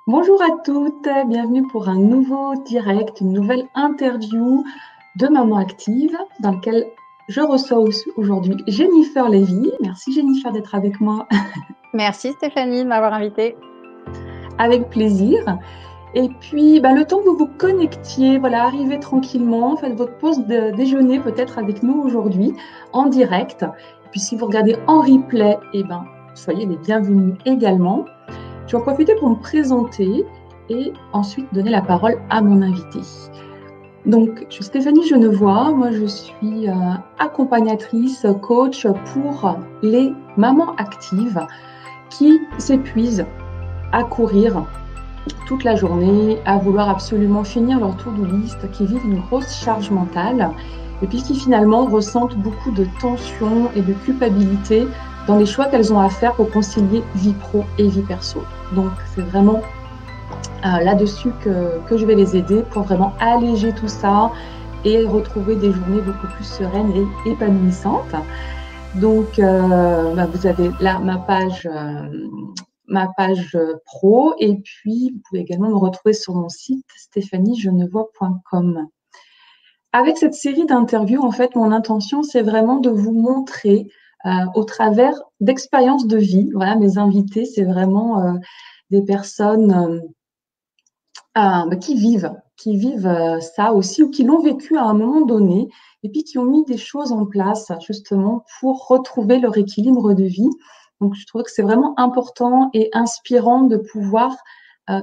Bonjour à toutes, bienvenue pour un nouveau direct, une nouvelle interview de Maman Active dans lequel je reçois aujourd'hui Jennifer Lévy. Merci Jennifer d'être avec moi. Merci Stéphanie de m'avoir invitée. Avec plaisir. Et puis, le temps que vous vous connectiez, voilà, arrivez tranquillement, faites votre pause de déjeuner peut-être avec nous aujourd'hui en direct. Et puis si vous regardez en replay, soyez les bienvenus également. Je vais en profiter pour me présenter et ensuite donner la parole à mon invité. Donc, je suis Stéphanie Genevois, moi je suis accompagnatrice, coach pour les mamans actives qui s'épuisent à courir toute la journée, à vouloir absolument finir leur to-do list, qui vivent une grosse charge mentale et puis qui finalement ressentent beaucoup de tension et de culpabilité dans les choix qu'elles ont à faire pour concilier vie pro et vie perso. Donc c'est vraiment là-dessus que je vais les aider pour vraiment alléger tout ça et retrouver des journées beaucoup plus sereines et épanouissantes. Donc vous avez là ma page pro et puis vous pouvez également me retrouver sur mon site stéphaniegenevois.com. Avec cette série d'interviews, en fait, mon intention, c'est vraiment de vous montrer au travers d'expériences de vie. Voilà, mes invités, c'est vraiment des personnes qui vivent ça aussi ou qui l'ont vécu à un moment donné et puis qui ont mis des choses en place justement pour retrouver leur équilibre de vie. Donc, je trouve que c'est vraiment important et inspirant de pouvoir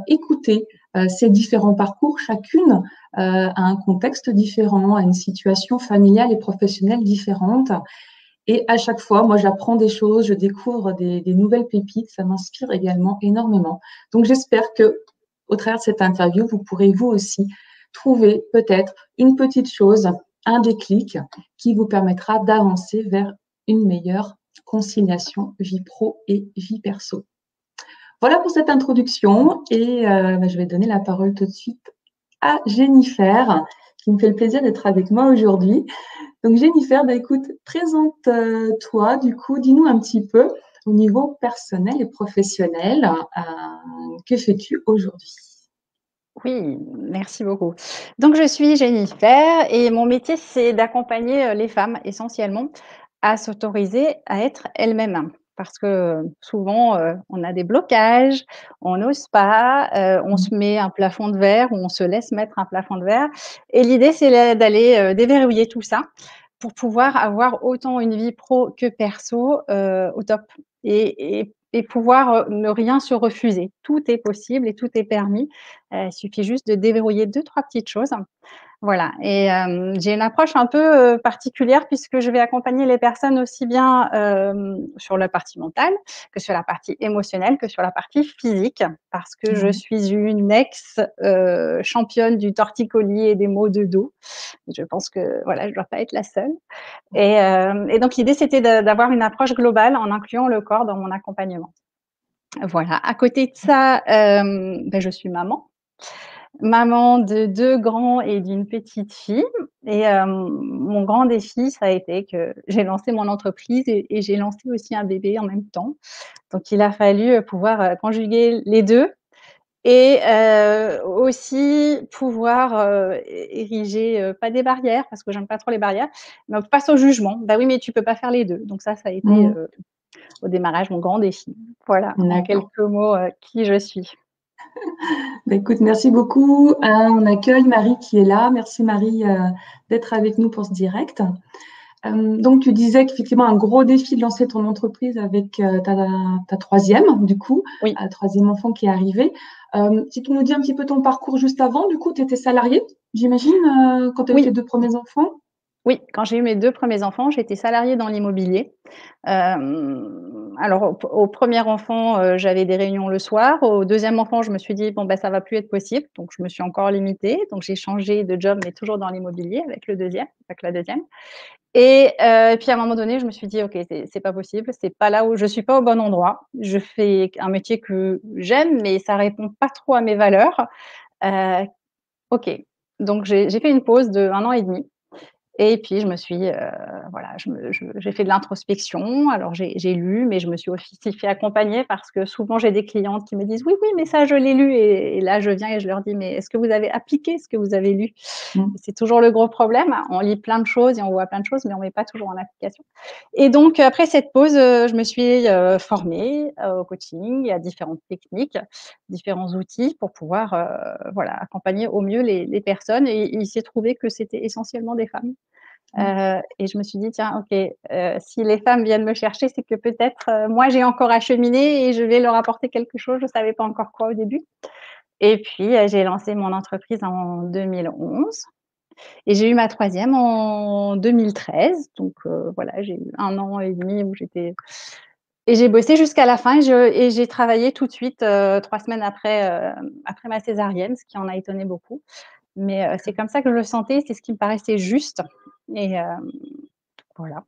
écouter ces différents parcours. Chacune a un contexte différent, a une situation familiale et professionnelle différente. Et à chaque fois, moi, j'apprends des choses, je découvre des nouvelles pépites. Ça m'inspire également énormément. Donc, j'espère que au travers de cette interview, vous pourrez vous aussi trouver peut-être une petite chose, un déclic qui vous permettra d'avancer vers une meilleure conciliation vie pro et vie perso. Voilà pour cette introduction et je vais donner la parole tout de suite à Jennifer, qui me fait le plaisir d'être avec moi aujourd'hui. Donc Jennifer, écoute, présente-toi, du coup, dis-nous un petit peu au niveau personnel et professionnel, que fais-tu aujourd'hui? Oui, merci beaucoup. Donc je suis Jennifer et mon métier, c'est d'accompagner, les femmes essentiellement à s'autoriser à être elles-mêmes. Parce que souvent, on a des blocages, on n'ose pas, on se met un plafond de verre ou on se laisse mettre un plafond de verre et l'idée, c'est d'aller, déverrouiller tout ça pour pouvoir avoir autant une vie pro que perso, au top et pouvoir, ne rien se refuser. Tout est possible et tout est permis. Il suffit juste de déverrouiller deux-trois petites choses. Voilà et j'ai une approche un peu, particulière puisque je vais accompagner les personnes aussi bien, sur la partie mentale que sur la partie émotionnelle, que sur la partie physique. Parce que je Ouais. suis une championne du torticolis et des maux de dos. Je pense que voilà, je dois pas être la seule et donc l'idée, c'était d'avoir une approche globale en incluant le corps dans mon accompagnement. Voilà. À côté de ça, je suis maman. Maman de 2 grands et d'une petite fille et mon grand défi, ça a été que j'ai lancé mon entreprise et j'ai lancé aussi un bébé en même temps. Donc il a fallu, pouvoir, conjuguer les 2 et aussi pouvoir, ériger, pas des barrières parce que j'aime pas trop les barrières, mais face au jugement. Bah oui, mais tu peux pas faire les 2. Donc ça a été, Mmh. au démarrage mon grand défi. Voilà, en D'accord. quelques mots, qui je suis. Écoute, merci beaucoup. On accueille Marie qui est là. Merci Marie d'être avec nous pour ce direct. Donc, tu disais qu'effectivement, un gros défi de lancer ton entreprise avec ta troisième, du coup, Oui. troisième enfant qui est arrivé. Si tu nous dis un petit peu ton parcours juste avant, du coup, tu étais salariée, j'imagine, quand tu as eu tes Oui. 2 premiers enfants? Oui, quand j'ai eu mes 2 premiers enfants, j'étais salariée dans l'immobilier. Alors au 1er enfant, j'avais des réunions le soir. Au deuxième enfant, je me suis dit: «Bon, ça va plus être possible», donc je me suis encore limitée. Donc j'ai changé de job, mais toujours dans l'immobilier avec la deuxième. Et puis à un moment donné, je me suis dit: «OK, c'est pas possible, c'est pas là où je suis pas au bon endroit. Je fais un métier que j'aime, mais ça répond pas trop à mes valeurs». Heu, OK, donc j'ai fait une pause de 1 an et demi. Et puis je me suis, voilà, j'ai fait de l'introspection. Alors j'ai lu, mais je me suis aussi fait accompagner parce que souvent j'ai des clientes qui me disent: «Oui, oui, mais ça je l'ai lu» et là je viens et je leur dis: «Mais est-ce que vous avez appliqué ce que vous avez lu?» Mmh. C'est toujours le gros problème. On lit plein de choses et on voit plein de choses, mais on met pas toujours en application. Et donc après cette pause, je me suis, formée, au coaching et à différentes techniques, différents outils pour pouvoir, voilà, accompagner au mieux les personnes et il s'est trouvé que c'était essentiellement des femmes. Mmh. Et je me suis dit: «Tiens, OK, si les femmes viennent me chercher, c'est que peut-être, moi j'ai encore à cheminer et je vais leur apporter quelque chose». Je ne savais pas encore quoi au début et puis, j'ai lancé mon entreprise en 2011 et j'ai eu ma troisième en 2013. Donc voilà, j'ai eu 1 an et demi où j'étais et j'ai bossé jusqu'à la fin et j'ai travaillé tout de suite, 3 semaines après ma césarienne, ce qui en a étonné beaucoup. Mais c'est comme ça que je le sentais, c'est ce qui me paraissait juste et voilà,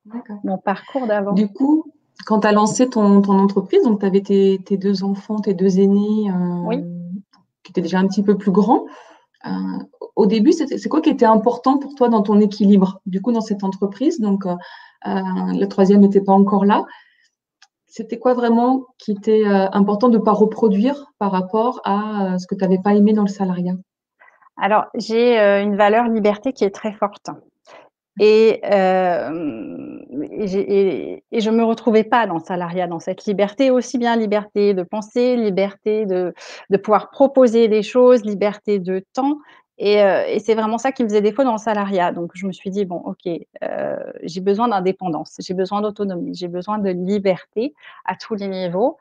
D'accord. mon parcours d'avant. Du coup, quand tu as lancé ton entreprise, donc tu avais tes 2 enfants, tes 2 aînés, Oui. qui étaient déjà un petit peu plus grands. Heu, Au début, c'est quoi qui était important pour toi dans ton équilibre? Du coup, dans cette entreprise, donc le 3e n'était pas encore là. C'était quoi vraiment qui était, important de pas reproduire par rapport à, ce que tu avais pas aimé dans le salariat? Alors j'ai, une valeur liberté qui est très forte et et je me retrouvais pas dans le salariat, dans cette liberté, aussi bien liberté de penser, liberté de pouvoir proposer des choses, liberté de temps et c'est vraiment ça qui me faisait défaut dans le salariat. Donc je me suis dit: «Bon OK, j'ai besoin d'indépendance, j'ai besoin d'autonomie, j'ai besoin de liberté à tous les niveaux».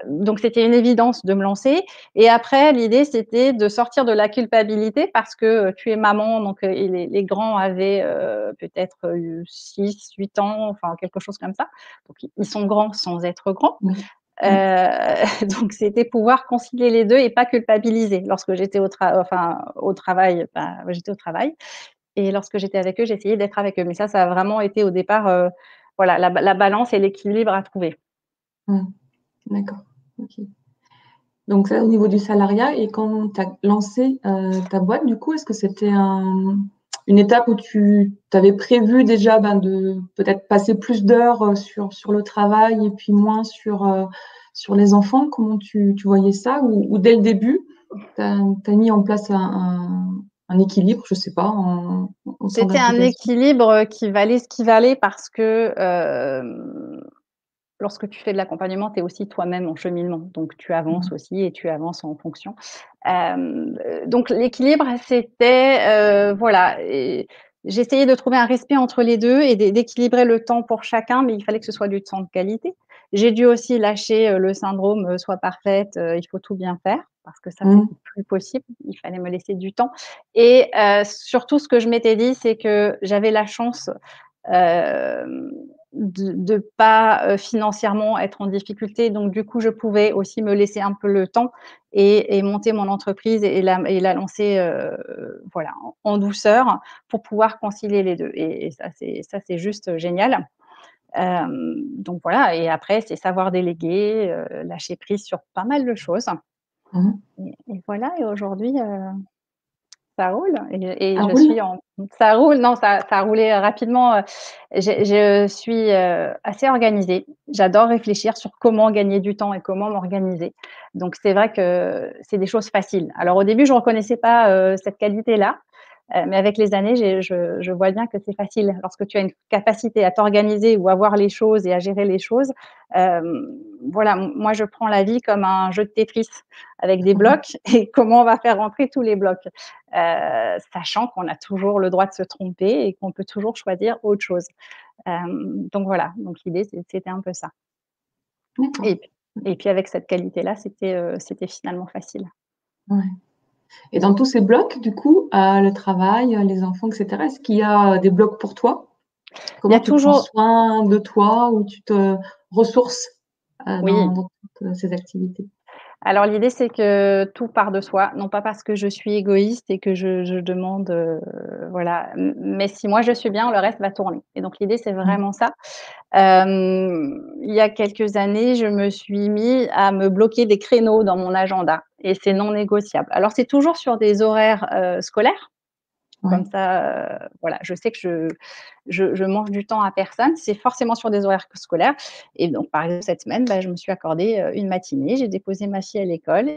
Donc c'était une évidence de me lancer et après l'idée c'était de sortir de la culpabilité parce que, tu es maman donc et les grands avaient, peut-être, 6-8 ans, enfin quelque chose comme ça. Donc ils sont grands sans être grands. Oui. Mmh. Donc c'était pouvoir concilier les 2 et pas culpabiliser. Lorsque j'étais au travail, bah, j'étais au travail et lorsque j'étais avec eux, j'essayais d'être avec eux. Mais ça a vraiment été au départ, voilà la balance et l'équilibre à trouver. Mmh. D'accord. OK. Donc ça, au niveau du salariat et quand tu as lancé, ta boîte, du coup, est-ce que c'était une étape où tu avais prévu déjà, ben, de peut-être passer plus d'heures, sur le travail et puis moins sur les enfants? Comment tu voyais ça? Ou dès le début, tu as mis en place un équilibre, je sais pas, en temps C'était un d'implication? équilibre, qui valait ce qui valait parce que, lorsque tu fais de l'accompagnement, tu es aussi toi-même en cheminement, donc tu avances Mmh. aussi et tu avances en fonction. Donc l'équilibre, c'était, voilà et j'essayais de trouver un respect entre les 2 et d'équilibrer le temps pour chacun, mais il fallait que ce soit du temps de qualité. J'ai dû aussi lâcher, le syndrome, «sois parfaite, il faut tout bien faire» parce que ça, Mmh. c'était plus possible. Il fallait me laisser du temps et surtout ce que je m'étais dit, c'est que j'avais la chance, hem de pas, financièrement être en difficulté, donc du coup, je pouvais aussi me laisser un peu le temps et monter mon entreprise et la lancer, voilà, en douceur pour pouvoir concilier les 2 et ça c'est juste génial. Donc voilà et après c'est savoir déléguer, lâcher prise sur pas mal de choses Mmh. et voilà et aujourd'hui, ça roule et Ça je roule? suis en ça roule, non, ça a roulé rapidement, je suis, assez organisée. J'adore réfléchir sur comment gagner du temps et comment m'organiser. Donc c'est vrai que c'est des choses faciles. Alors au début, je reconnaissais pas, cette qualité-là, mais avec les années, je vois bien que c'est facile. Lorsque tu as une capacité à t'organiser ou à voir les choses et à gérer les choses, hem, voilà, moi je prends la vie comme un jeu de Tetris avec des Mmh. blocs et comment on va faire rentrer tous les blocs, sachant qu'on a toujours le droit de se tromper et qu'on peut toujours choisir autre chose. Donc voilà, donc l'idée c'était un peu ça D'accord. et p et puis avec cette qualité-là, c'était finalement facile. Ouais. Et dans tous ces blocs, du coup, le travail, les enfants et cetera, est-ce qu'il y a des blocs pour toi? Il y Comment a tu prends toujours soin de toi ou tu te ressources, oui. dans toutes, ces activités? Alors l'idée, c'est que tout part de soi, non pas parce que je suis égoïste et que je demande, voilà, mais si moi je suis bien, le reste va tourner et donc l'idée, c'est Mmh. vraiment ça. Il y a quelques années, je me suis mis à me bloquer des créneaux dans mon agenda et c'est non négociable. Alors c'est toujours sur des horaires, scolaires, Comme Ouais. ça, voilà, je sais que je mange du temps à personne. C'est forcément sur des horaires scolaires et donc par exemple cette semaine, bah, je me suis accordé, une matinée. J'ai déposé ma fille à l'école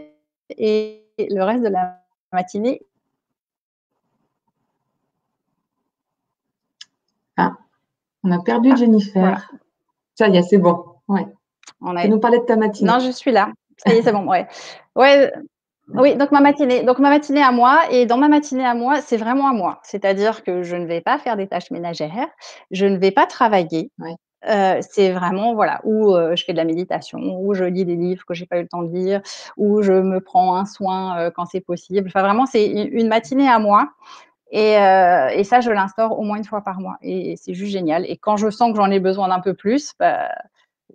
et le reste de la matinée. Ah, on a perdu Ah, voilà, Jennifer. Ça y est, c'est bon. Ouais. on Tu a nous parlais de ta matinée. non, je suis là. Ça y est, c'est bon, ouais. Ouais, oui, donc ma matinée à moi et dans ma matinée à moi, c'est vraiment à moi. C'est-à-dire que je ne vais pas faire des tâches ménagères, je ne vais pas travailler. Ouais. C'est vraiment voilà, où, je fais de la méditation, où je lis des livres que j'ai pas eu le temps de lire, où je me prends un soin, quand c'est possible. Enfin vraiment, c'est une matinée à moi et ça, je l'instaure au moins une fois par mois et c'est juste génial et quand je sens que j'en ai besoin d'un peu plus, bah,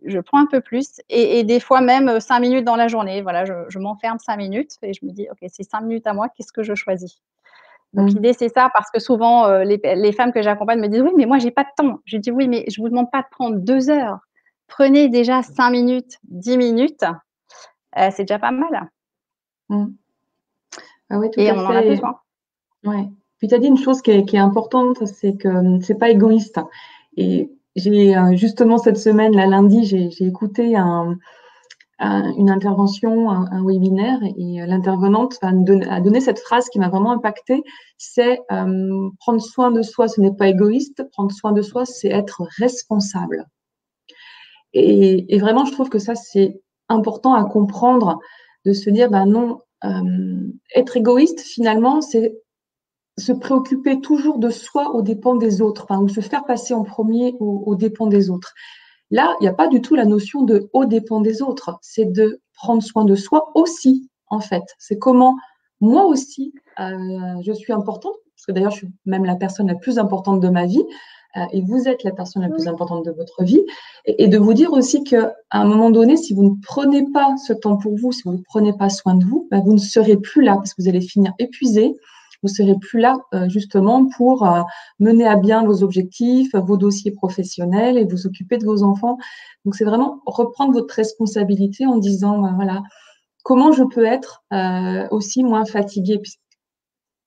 je prends un peu plus et des fois même, 5 minutes dans la journée. Voilà, je m'enferme 5 minutes et je me dis: «OK, c'est 5 minutes à moi, qu'est-ce que je choisis?» Donc Mmh. l'idée, c'est ça, parce que souvent, les femmes que j'accompagne me disent: «Oui, mais moi, j'ai pas de temps». Je dis: «Oui, mais je vous demande pas de prendre 2 heures. Prenez déjà 5 minutes, 10 minutes, c'est déjà pas mal Mmh. Ah oui, tout et à on en a fait. besoin». Ouais. Puis tu as dit une chose qui est importante, c'est que, c'est pas égoïste. Et j'ai, justement cette semaine, là, lundi, j'ai écouté une intervention, un webinaire et l'intervenante a donné cette phrase qui m'a vraiment impactée, c'est, «Prendre soin de soi, ce n'est pas égoïste, prendre soin de soi, c'est être responsable». Et vraiment, je trouve que ça, c'est important à comprendre, de se dire: «Ben non, être égoïste, finalement, c'est se préoccuper toujours de soi aux dépens des autres, enfin, ou se faire passer en premier aux dépens des autres. Là, il n'y a pas du tout la notion de aux dépens des autres, c'est de prendre soin de soi aussi, en fait. C'est comment moi aussi, je suis importante, parce que d'ailleurs, je suis même la personne la plus importante de ma vie, et vous êtes la personne la plus Oui. importante de votre vie, et de vous dire aussi qu'à un moment donné, si vous ne prenez pas ce temps pour vous, si vous ne prenez pas soin de vous, ben, vous ne serez plus là, parce que vous allez finir épuisé, vous serez plus là, justement pour mener à bien vos objectifs, vos dossiers professionnels et vous occuper de vos enfants. Donc, c'est vraiment reprendre votre responsabilité en disant, ben, voilà, comment je peux être aussi moins fatiguée.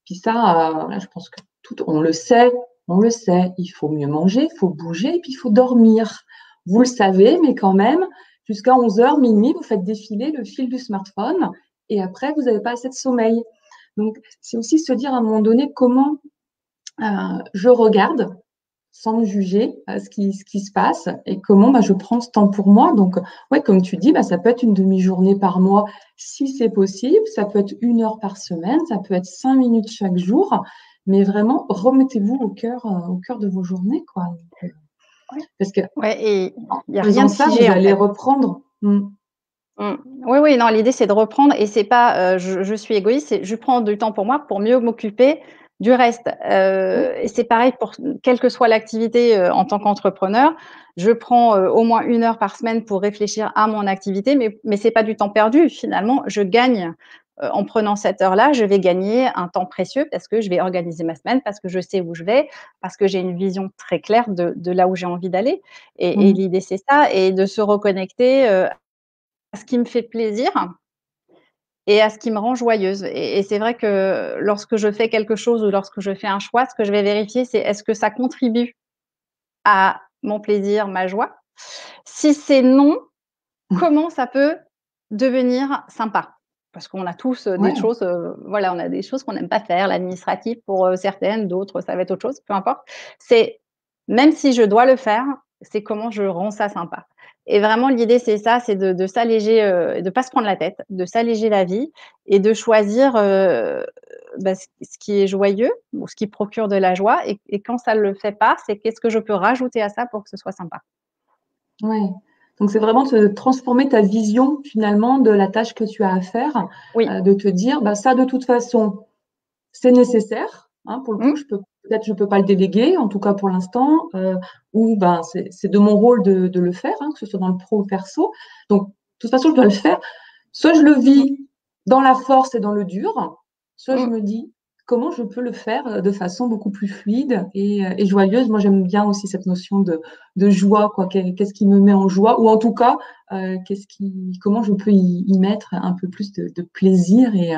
Puis ça, je pense que on le sait, il faut mieux manger, il faut bouger et puis il faut dormir. Vous le savez, mais quand même, jusqu'à 11 heures, minuit, vous faites défiler le fil du smartphone et après, vous n'avez pas assez de sommeil. Donc, c'est aussi se dire à un moment donné comment je regarde sans me juger ce qui se passe et comment bah, je prends ce temps pour moi. Donc, ouais, comme tu dis, bah, ça peut être une demi-journée par mois si c'est possible, ça peut être 1 heure par semaine, ça peut être 5 minutes chaque jour, mais vraiment, remettez-vous au cœur de vos journées, quoi. Donc, Ouais. parce que Ouais et en il y a rien faisant de ça, vous figé, en allez fait. reprendre. Mmh. Oui, oui, non, l'idée, c'est de reprendre et c'est pas, je suis égoïste, c'est je prends du temps pour moi pour mieux m'occuper du reste, Oui, et c'est pareil pour quelle que soit l'activité, en tant qu'entrepreneur. Je prends, au moins 1 heure par semaine pour réfléchir à mon activité, mais c'est pas du temps perdu. Finalement, je gagne, en prenant cette heure-là, je vais gagner un temps précieux parce que je vais organiser ma semaine, parce que je sais où je vais, parce que j'ai une vision très claire de là où j'ai envie d'aller et mmh, l'idée, c'est ça et de se reconnecter, à ce qui me fait plaisir et à ce qui me rend joyeuse et c'est vrai que lorsque je fais quelque chose ou lorsque je fais un choix, ce que je vais vérifier, c'est est-ce que ça contribue à mon plaisir, ma joie? Si c'est non, comment ça peut devenir sympa? Parce qu'on a tous, des ouais, choses, voilà, on a des choses qu'on n'aime pas faire, l'administratif pour, certaines, d'autres, ça va être autre chose, peu importe. C'est même si je dois le faire, c'est comment je rends ça sympa et vraiment l'idée c'est ça, c'est de s'alléger, de pas se prendre la tête, de s'alléger la vie et de choisir, bah, ce qui est joyeux ou ce qui procure de la joie et quand ça ne le fait pas, c'est qu'est-ce que je peux rajouter à ça pour que ce soit sympa? ouais. Donc, c'est vraiment de transformer ta vision, finalement, de la tâche que tu as à faire, Oui. de te dire, bah, ça, de toute façon, c'est nécessaire, hein, pour le coup, Mmh. je peux pas le déléguer, en tout cas pour l'instant, ou ben, c'est de mon rôle de le faire, hein, que ce soit dans le pro ou le perso. Donc, de toute façon, je dois le faire. Soit je le vis dans la force et dans le dur, soit je Mmh. me dis comment je peux le faire de façon beaucoup plus fluide et joyeuse. Moi, j'aime bien aussi cette notion de joie, quoi. Qu'est-ce qui me met en joie, ou en tout cas, comment je peux y mettre un peu plus de plaisir et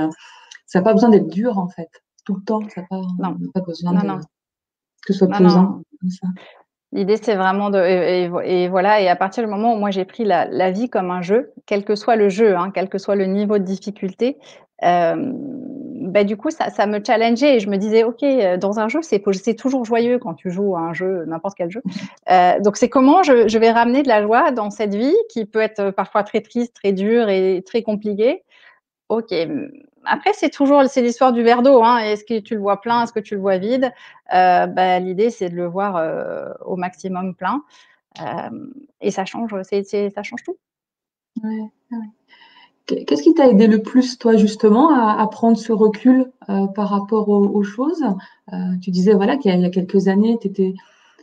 ça n'a pas besoin d'être dur, en fait. tout le temps, ça a pas Non, on n'a pas besoin non, de non, que ce soit non, pesant non. comme ça. L'idée, c'est vraiment de et voilà et à partir du moment où moi j'ai pris la vie comme un jeu, quel que soit le jeu, hein, quel que soit le niveau de difficulté, hem, bah, du coup ça me challengeait et je me disais: «OK, dans un jeu, c'est toujours joyeux quand tu joues à un jeu, n'importe quel jeu». Donc c'est comment je vais ramener de la joie dans cette vie qui peut être, parfois très triste, très dure et très compliquée. OK, après c'est l'histoire du verre d'eau, hein. Est-ce que tu le vois plein? Est-ce que tu le vois vide? Bah, l'idée c'est de le voir, au maximum plein, et ça change, ça change tout. Ouais, ouais. Qu'est-ce qui t'a aidé le plus, toi, justement, à prendre ce recul, par rapport aux choses? Tu disais, voilà, qu'il y a quelques années, tu étais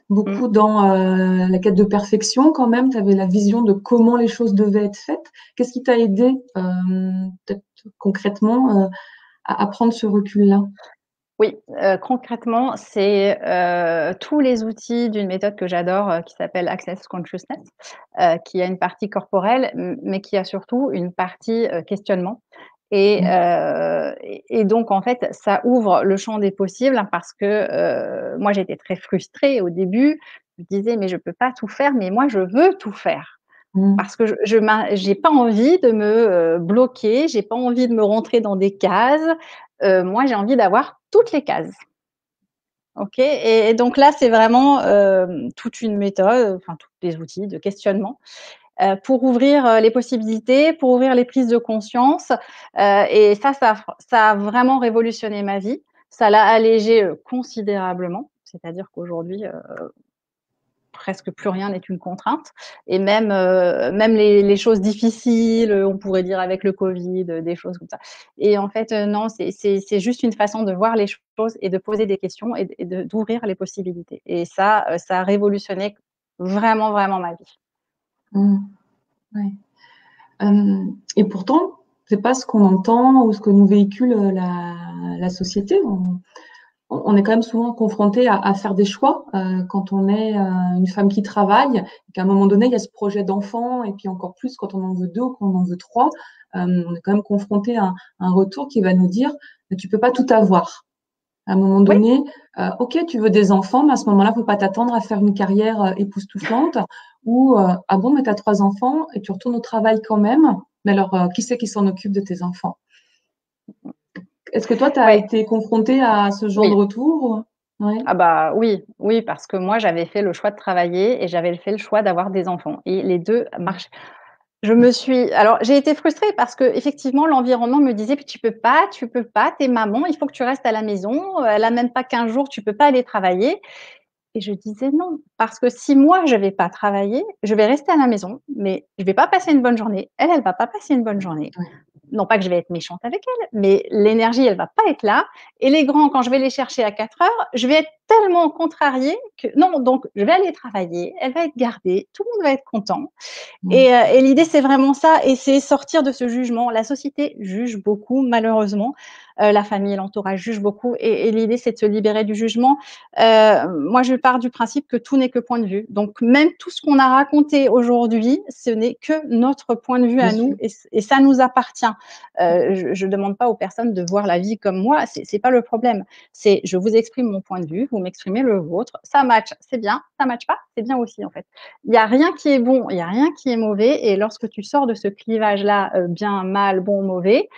Mmh. beaucoup dans, la quête de perfection quand même. Tu avais la vision de comment les choses devaient être faites. Qu'est-ce qui t'a aidé, peut-être concrètement, à prendre ce recul-là? Oui, concrètement, c'est, tous les outils d'une méthode que j'adore, qui s'appelle Access Consciousness, qui a une partie corporelle, mais qui a surtout une partie, questionnement Mmh. et donc en fait, ça ouvre le champ des possibles hein, parce que, moi j'étais très frustrée au début. Je me disais: «Mais je peux pas tout faire, mais moi je veux tout faire». Mmh. Parce que j'ai pas envie de me, bloquer, j'ai pas envie de me rentrer dans des cases. Moi j'ai envie d'avoir toutes les cases. OK et donc là, c'est vraiment, toute une méthode, enfin tous des outils de questionnement, pour ouvrir, les possibilités, pour ouvrir les prises de conscience, et ça a vraiment révolutionné ma vie. Ça l'a allégée, considérablement. C'est-à-dire qu'aujourd'hui, presque plus rien n'est une contrainte et même les choses difficiles, on pourrait dire avec le Covid, des choses comme ça et en fait, non, c'est juste une façon de voir les choses et de poser des questions et d'ouvrir les possibilités et ça a révolutionné vraiment, vraiment ma vie. Mmh. Ouais. Et pourtant, c'est pas ce qu'on entend ou ce que nous véhicule, la société. On est quand même souvent confronté à faire des choix, quand on est, une femme qui travaille et qu'à un moment donné, il y a ce projet d'enfant et puis encore plus quand on en veut 2 ou qu'on en veut 3, on est quand même confronté à un retour qui va nous dire: «Mais tu peux pas tout avoir». À un moment Oui, donné, OK, tu veux des enfants, mais à ce moment-là, faut pas t'attendre à faire une carrière, époustouflante ou, «Ah bon, mais tu as 3 enfants et tu retournes au travail quand même, mais alors, qui c'est qui s'en occupe de tes enfants?» Est-ce que toi, tu as oui, été confrontée à ce genre de oui. retour? Ouais. Ah bah, oui, oui, parce que moi, j'avais fait le choix de travailler et j'avais fait le choix d'avoir des enfants et les 2 Mmh. marchaient. Alors j'ai été frustrée parce qu'effectivement l'environnement me disait: tu peux pas, tu es maman, il faut que tu restes à la maison, elle a même pas 15 jours, tu peux pas aller travailler» et je disais: «Non» parce que si moi je vais pas travailler, je vais rester à la maison, mais je vais pas passer une bonne journée. Elle, elle va pas passer une bonne journée. Ouais. Non pas que je vais être méchante avec elle, mais l'énergie, elle va pas être là et les grands, quand je vais les chercher à 4 heures, je vais être tellement contrariée que non, donc je vais aller travailler, elle va être gardée, tout le monde va être content Mmh. et l'idée, c'est vraiment ça et c'est sortir de ce jugement. La société juge beaucoup malheureusement, la famille, l'entourage juge beaucoup et l'idée, c'est de se libérer du jugement. Moi, je pars du principe que tout n'est que point de vue. Donc même tout ce qu'on a raconté aujourd'hui, ce n'est que notre point de vue Bien à sûr. nous et ça nous appartient. Je demande pas aux personnes de voir la vie comme moi, c'est pas le problème. C'est je vous exprime mon point de vue, vous m'exprimez le vôtre. Ça match, c'est bien, ça match pas, c'est bien aussi, en fait. Il y a rien qui est bon, il y a rien qui est mauvais et lorsque tu sors de ce clivage-là, bien, mal, bon, mauvais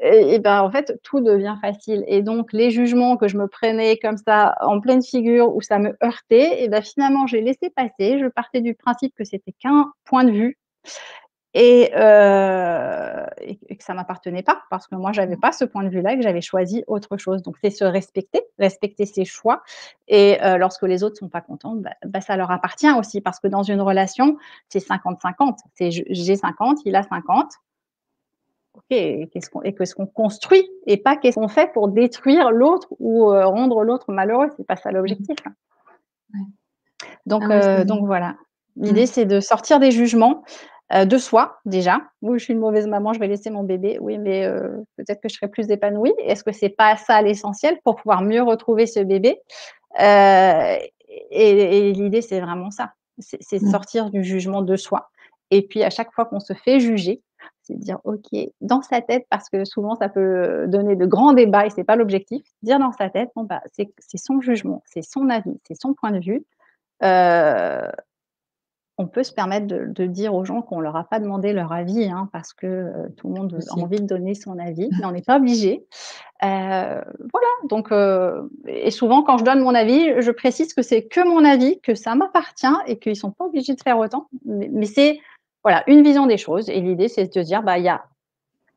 et ben, en fait, tout devient facile et donc les jugements que je me prenais comme ça en pleine figure où ça me heurtait et ben, finalement, j'ai laissé passer. Je partais du principe que c'était qu'un point de vue et que ça m'appartenait pas parce que moi, j'avais pas ce point de vue-là et que j'avais choisi autre chose. Donc c'est se respecter, respecter ses choix et lorsque les autres sont pas contents, ça leur appartient aussi parce que dans une relation, c'est 50-50. C'est j'ai 50, il a 50. OK et qu'est-ce qu'on construit et pas qu'est-ce qu'on fait pour détruire l'autre ou rendre l'autre malheureux, c'est pas ça Mmh. l'objectif. Ouais. Donc Ah ouais, heu, c'est donc voilà. L'idée, mmh. c'est de sortir des jugements, de soi déjà. «Oui, je suis une mauvaise maman, je vais laisser mon bébé». Oui, mais peut-être que je serai plus épanouie. Est-ce que c'est pas ça l'essentiel pour pouvoir mieux retrouver ce bébé? Heu et l'idée, c'est vraiment ça. C'est Mmh. sortir du jugement de soi et puis à chaque fois qu'on se fait juger, c'est de dire: «OK», dans sa tête, parce que souvent ça peut donner de grands débats et c'est pas l'objectif. Dire dans sa tête: «Bon, bah, c'est son jugement, c'est son avis, c'est son point de vue». Heu, on peut se permettre de dire aux gens qu'on leur a pas demandé leur avis, hein, parce que, tout le monde a aussi. envie de donner son avis, mais on n'est pas obligé. Voilà, donc et souvent quand je donne mon avis, je précise que c'est que mon avis, que ça m'appartient et qu'ils sont pas obligés de faire autant. Mais c'est, voilà, une vision des choses et l'idée c'est de se dire: «Bah, il y a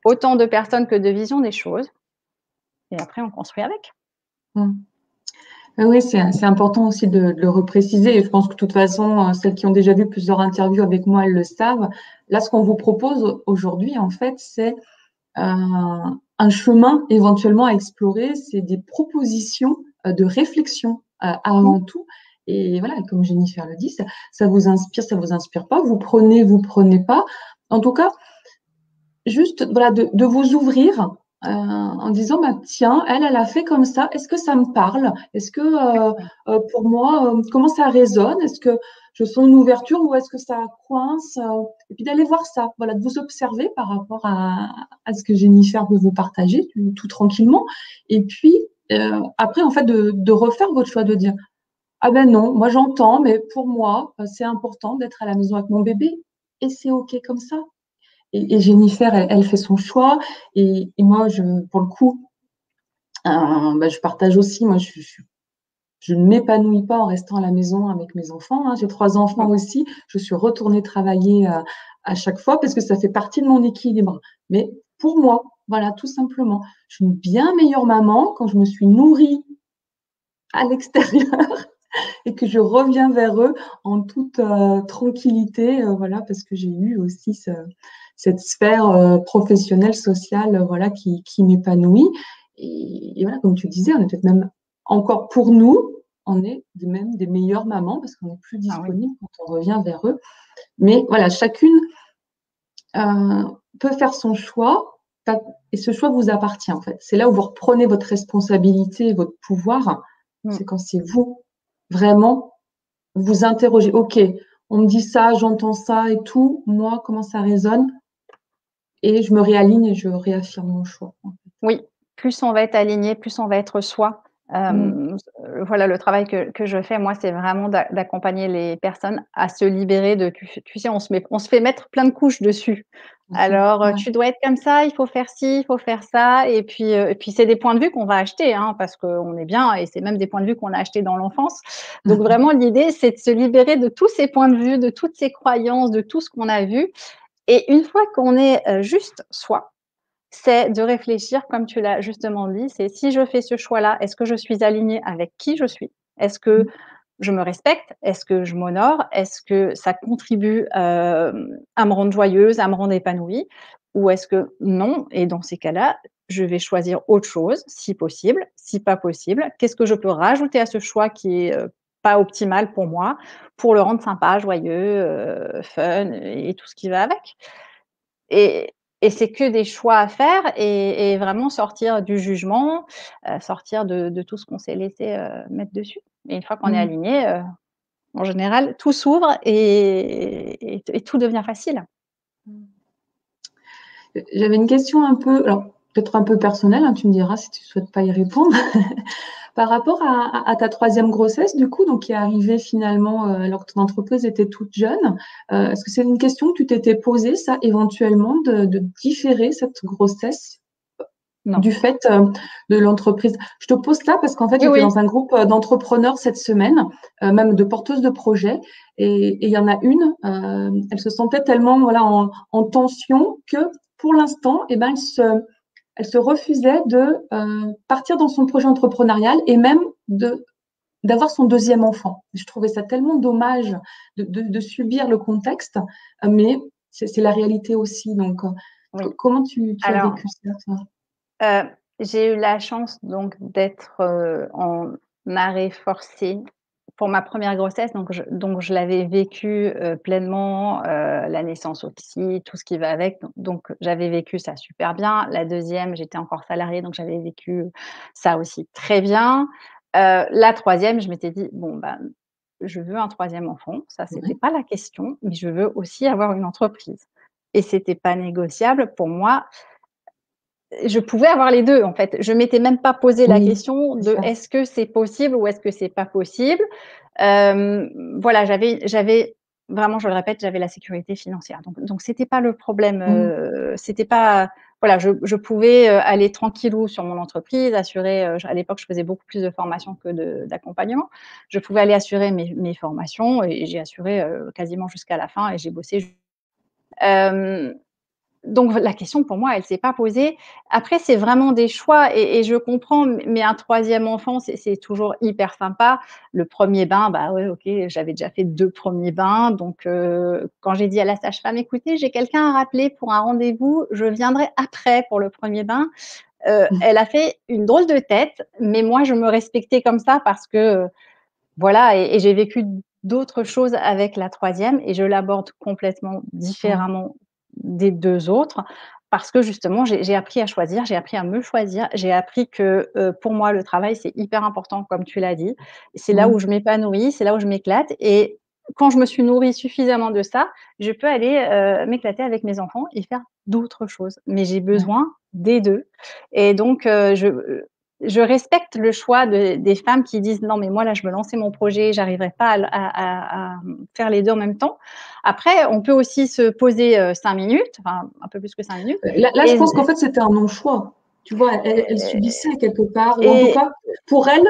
autant de personnes que de visions des choses» et après on construit avec. Mmh. Oui, c'est important aussi de le repréciser et je pense que de toute façon, celles qui ont déjà vu plusieurs interviews avec moi, elles le savent. Là, ce qu'on vous propose aujourd'hui, en fait, c'est un chemin éventuellement à explorer, c'est des propositions, de réflexion, Mmh. avant tout et voilà, comme Jennifer le dit, ça vous inspire pas, vous prenez pas. En tout cas, juste, voilà, de vous ouvrir, en disant: «Bah, tiens, elle a fait comme ça. Est-ce que ça me parle? Est-ce que, Oui. pour moi, comment ça résonne? Est-ce que je sens une ouverture ou est-ce que ça coince?» Et puis d'aller voir ça, voilà, de vous observer par rapport à ce que Jennifer veut vous partager, tout tranquillement et puis, après, en fait, de refaire votre choix, de dire: «Ah ben non, moi j'entends, mais pour moi, c'est important d'être à la maison avec mon bébé et c'est OK comme ça». Et Jennifer, elle fait son choix et moi, pour le coup, bah, je partage aussi. Moi, je ne m'épanouis pas en restant à la maison avec mes enfants, hein. J'ai 3 enfants Mmh. aussi. Je suis retournée travailler, à chaque fois parce que ça fait partie de mon équilibre. Mais pour moi, voilà, tout simplement. Je suis une bien meilleure maman quand je me suis nourrie à l'extérieur et que je reviens vers eux en toute, tranquillité, voilà, parce que j'ai eu aussi cette sphère, professionnelle, sociale, voilà, qui m'épanouit et voilà, comme tu disais, on est peut-être même encore pour nous, on est même des meilleures mamans parce qu'on est plus Ah oui. disponible quand on revient vers eux. Mais voilà, chacune, peut faire son choix, ta et ce choix vous appartient, en fait. C'est là où vous reprenez votre responsabilité et votre pouvoir, Mmh. c'est quand c'est vous, vraiment vous interrogez: «OK, on me dit ça, j'entends ça et tout, moi, comment ça résonne?» Et je me réaligne et je réaffirme mon choix. Oui, plus on va être aligné, plus on va être soi. Mmh. Voilà, le travail que je fais, moi, c'est vraiment d'accompagner les personnes à se libérer de, tu sais, on se fait mettre plein de couches dessus. Dessus. Alors, Ouais. tu dois être comme ça, il faut faire ci, il faut faire ça et puis c'est des points de vue qu'on va acheter, hein, parce qu'on est bien et c'est même des points de vue qu'on a achetés dans l'enfance. Donc vraiment, l'idée, c'est de se libérer de tous ces points de vue, de toutes ces croyances, de tout ce qu'on a vu et une fois qu'on est, juste soi, c'est de réfléchir comme tu l'as justement dit, c'est: «Si je fais ce choix-là, est-ce que je suis alignée avec qui je suis? Est-ce que Mmh. je me respecte? Est-ce que je m'honore? Est-ce que ça contribue, à me rendre joyeuse, à me rendre épanouie? Ou est-ce que non? Et dans ces cas-là, je vais choisir autre chose, si possible. Si pas possible, qu'est-ce que je peux rajouter à ce choix qui est, pas optimal pour moi, pour le rendre sympa, joyeux, fun et tout ce qui va avec?» Et c'est que des choix à faire et vraiment sortir du jugement, sortir de tout ce qu'on s'est laissé, mettre dessus et une fois qu'on est Mmh. aligné, en général, tout s'ouvre et tout devient facile. J'avais une question un peu, alors peut-être un peu personnelle, hein, tu me diras si tu souhaites pas y répondre. Par rapport à ta 3e grossesse, du coup, donc qui est arrivée finalement, alors que ton entreprise était toute jeune, est-ce que c'est une question que tu t'étais posée ça, éventuellement, de différer cette grossesse Non. du fait, de l'entreprise? Je te pose ça parce qu'en fait, Oui, j'étais oui. dans un groupe, d'entrepreneurs cette semaine, même de porteuses de projets et il y en a une, elle se sentait tellement, voilà, en tension que pour l'instant et ben, elle se refusait de, partir dans son projet entrepreneurial et même d'avoir son 2e enfant. Je trouvais ça tellement dommage de subir le contexte, mais c'est la réalité aussi donc, Oui. comment tu as Alors, vécu ça, toi? j'ai eu la chance donc d'être, en arrêt forcé pour ma première grossesse, donc je l'avais vécu, pleinement, la naissance aussi, tout ce qui va avec, donc j'avais vécu ça super bien. La deuxième, j'étais encore salariée, donc j'avais vécu ça aussi très bien. La troisième, je m'étais dit: «Bon, ben, je veux un troisième enfant, ça c'était Ouais. pas la question, mais je veux aussi avoir une entreprise». et c'était pas négociable pour moi. Je pouvais avoir les 2 en fait. Je m'étais même pas posé la Oui, question c'est de: ça. «Est-ce que c'est possible ou est-ce que c'est pas possible?» Voilà, j'avais vraiment, je le répète, j'avais la sécurité financière. Donc c'était pas le problème, Mmh. c'était pas voilà, je pouvais, aller tranquillou sur mon entreprise, assurer, à l'époque, je faisais beaucoup plus de formations que d'accompagnement. Je pouvais aller assurer mes formations et j'ai assuré, quasiment jusqu'à la fin et j'ai bossé. Hem donc la question pour moi, elle s'est pas posée. Après, c'est vraiment des choix et je comprends, mais un troisième enfant, c'est toujours hyper sympa. Le premier bain, bah, ouais, OK, j'avais déjà fait 2 premiers bains, donc quand j'ai dit à la sage-femme: «Écoutez, j'ai quelqu'un à rappeler pour un rendez-vous, je viendrai après pour le premier bain», elle a fait une drôle de tête, mais moi, je me respectais comme ça parce que, voilà et j'ai vécu d'autres choses avec la troisième et je l'aborde complètement Oui, différemment des 2 autres parce que justement j'ai appris à choisir, j'ai appris à me choisir, j'ai appris que, pour moi le travail c'est hyper important comme tu l'as dit. C'est là où oui, je m'épanouis, c'est là où je m'éclate et quand je me suis nourrie suffisamment de ça, je peux aller, m'éclater avec mes enfants et faire d'autres choses. Mais j'ai ouais. besoin des 2 et donc je respecte le choix des femmes qui disent: «Non, mais moi, là, je veux lancer mon projet, j'arriverai pas faire les 2 en même temps». Après, on peut aussi se poser, 5 minutes, enfin, un peu plus que 5 minutes Là, je et pense qu'en fait, c'était un non-choix. Tu vois, elle subissait quelque part, ou en tout et cas, pour elle,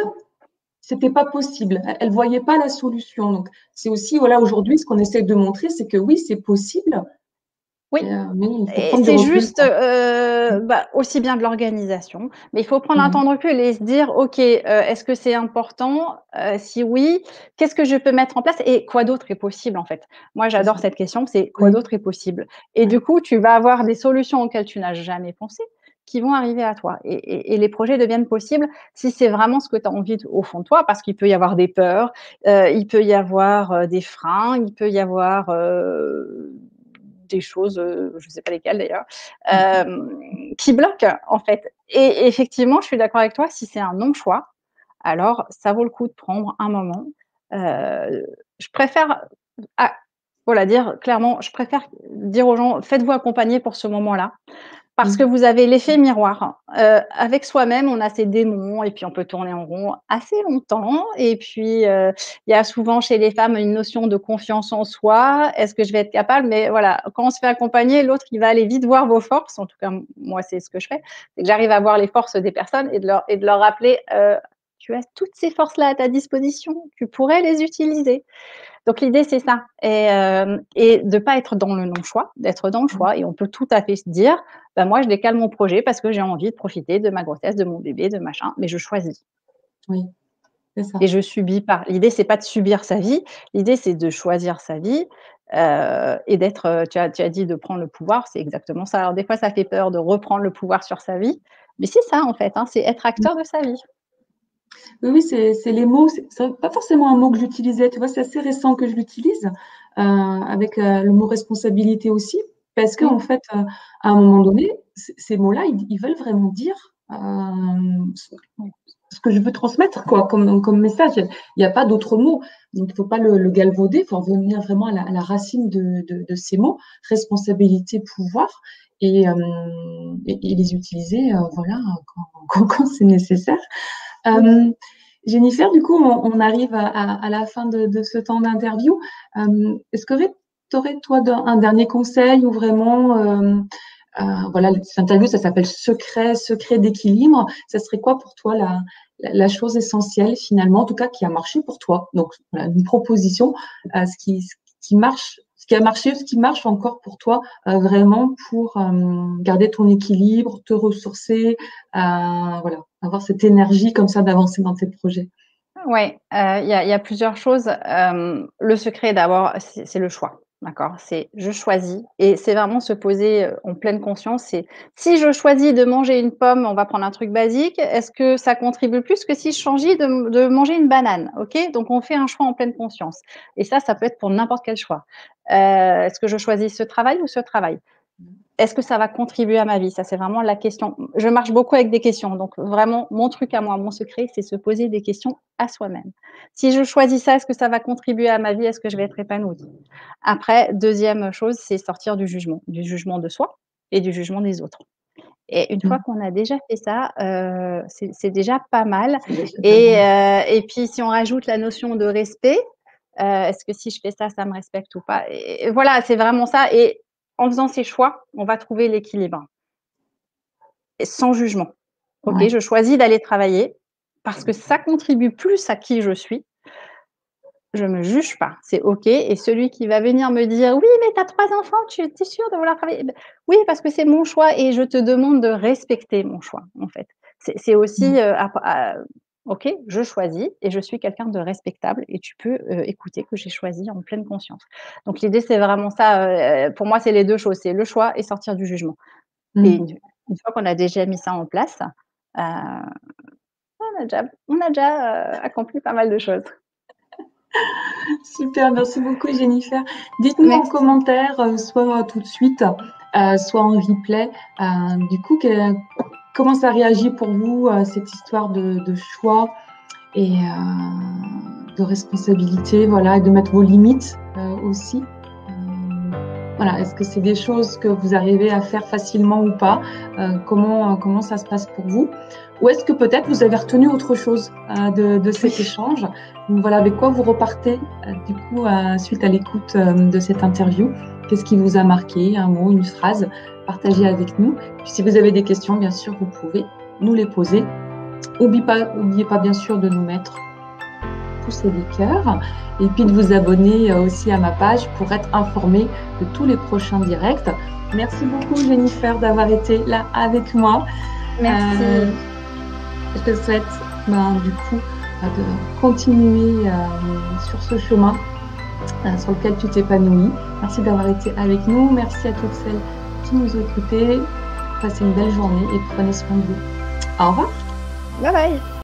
c'était pas possible. Elle voyait pas la solution. Donc, c'est aussi, voilà, aujourd'hui, ce qu'on essaie de montrer, c'est que oui, c'est possible, oui. mais il faut Et prendre du c'est recul, juste, quoi. bah, aussi bien de l'organisation, mais il faut prendre un Mhm. temps de recul et se dire: «OK, est-ce que c'est important? Si oui, qu'est-ce que je peux mettre en place et quoi d'autre est possible?» en fait. Moi, C'est j'adore ça. cette question, c'est quoi Oui, d'autre est possible? Et ouais, du coup, tu vas avoir des solutions auxquelles tu n'as jamais pensé, qui vont arriver à toi et les projets deviennent possibles si c'est vraiment ce que tu as envie d au fond de toi, parce qu'il peut y avoir des peurs, il peut y avoir, des freins, il peut y avoir, des choses, je ne sais pas lesquelles d'ailleurs, qui bloquent en fait. Et effectivement, je suis d'accord avec toi, si c'est un non-choix, alors ça vaut le coup de prendre un moment. Je préfère ah, voilà, dire clairement, je préfère dire aux gens: «Faites-vous accompagner pour ce moment-là». Parce que oui, vous avez l'effet miroir. Avec soi-même, on a ses démons et puis on peut tourner en rond assez longtemps et puis, il y a souvent chez les femmes une notion de confiance en soi. Est-ce que je vais être capable? Mais voilà, quand on se fait accompagner, l'autre, il va aller vite voir vos forces. En tout cas, moi, c'est ce que je fais. C'est que j'arrive à voir les forces des personnes et de leur rappeler, «Tu as toutes ces forces-là à ta disposition, tu pourrais les utiliser». Donc l'idée, c'est ça et de pas être dans le non-choix, d'être dans le oui, choix et on peut tout à fait se dire: «Bah, moi, je décale mon projet parce que j'ai envie de profiter de ma grossesse, de mon bébé, de machin», mais je choisis oui, c'est ça. et je subis pas. L'idée, c'est pas de subir sa vie, l'idée, c'est de choisir sa vie, et d'être, tu as dit de prendre le pouvoir, c'est exactement ça. Alors des fois, ça fait peur de reprendre le pouvoir sur sa vie, mais c'est ça, en fait, hein, c'est être acteur de sa vie. Oui, oui, c'est les mots. C'est pas forcément un mot que j'utilisais. Tu vois, c'est assez récent que je l'utilise, avec le mot responsabilité aussi, parce Mmh. qu'en fait, à un moment donné, ces mots-là, ils veulent vraiment dire ce que je veux transmettre, quoi, comme message. Il n'y a pas d'autre mot. Donc, il ne faut pas le galvauder. Il faut revenir vraiment à la racine de ces mots, responsabilité, pouvoir, et les utiliser, voilà, quand c'est nécessaire. Oui. Jennifer, du coup, on arrive à la fin de ce temps d'interview. Est-ce que tu aurais, toi, un dernier conseil ou vraiment, voilà, cette interview, ça s'appelle secret d'équilibre. Ça serait quoi pour toi la chose essentielle finalement, en tout cas qui a marché pour toi? Donc, voilà, une proposition, ce qui marche, ce qui a marché, ce qui marche encore pour toi, vraiment pour garder ton équilibre, te ressourcer, voilà, avoir cette énergie comme ça d'avancer dans tes projets. Ouais, il y a plusieurs choses. Le secret d'abord, c'est le choix, d'accord? C'est je choisis et c'est vraiment se poser, en pleine conscience, c'est: «Si je choisis de manger une pomme», on va prendre un truc basique, «est-ce que ça contribue plus que si je changeais de manger une banane?» OK? Donc on fait un choix en pleine conscience et ça peut être pour n'importe quel choix. Est-ce que je choisis ce travail ou ce travail? est-ce que ça va contribuer à ma vie? Ça, c'est vraiment la question. Je marche beaucoup avec des questions, donc vraiment mon truc à moi, mon secret, c'est se poser des questions à soi-même. Si je choisis ça, est-ce que ça va contribuer à ma vie? Est-ce que je vais être épanouie? Après, deuxième chose, c'est sortir du jugement de soi et du jugement des autres. Et une fois Mmh. qu'on a déjà fait ça, c'est déjà pas mal C'est déjà pas mal. et puis si on rajoute la notion de respect, est-ce que si je fais ça, ça me respecte ou pas? Et voilà, c'est vraiment ça et en faisant ces choix, on va trouver l'équilibre et sans jugement. OK, Ouais. je choisis d'aller travailler parce que ça contribue plus à qui je suis. Je me juge pas, c'est OK et celui qui va venir me dire: «Oui, mais tu as 3 enfants, tu es sûre de vouloir travailler?» Oui, parce que c'est mon choix et je te demande de respecter mon choix, en fait. C'est aussi, Mmh. OK, je choisis et je suis quelqu'un de respectable et tu peux, écouter que j'ai choisi en pleine conscience. Donc l'idée, c'est vraiment ça, pour moi, c'est les 2 choses, c'est le choix et sortir du jugement et Mmh. une fois qu'on a déjà mis ça en place, on a déjà, accompli pas mal de choses. Super, merci beaucoup Jennifer. Dites-nous en Merci. commentaire, soit tout de suite, soit en replay, du coup, comment ça réagit pour vous, cette histoire de choix et de responsabilité, voilà, et de mettre vos limites aussi. Voilà, est-ce que c'est des choses que vous arrivez à faire facilement ou pas? Comment ça se passe pour vous? Ou est-ce que peut-être vous avez retenu autre chose de cet Oui. échange? Donc voilà, avec quoi vous repartez du coup suite à l'écoute de cette interview? Qu'est-ce qui vous a marqué? Un mot, une phrase? Partagez avec nous. Puis si vous avez des questions, bien sûr, vous pouvez nous les poser. Oubliez pas bien sûr de nous mettre pouces et des cœurs et puis de vous abonner aussi à ma page pour être informé de tous les prochains directs. Merci beaucoup Jennifer d'avoir été là avec moi. Euh, Merci. je te souhaite du coup de continuer sur ce chemin sur lequel tu t'épanouis. Merci d'avoir été avec nous. Merci à toutes celles qui nous ont écoutés. Passez une belle journée et prenez soin de vous. Au revoir. Bye bye.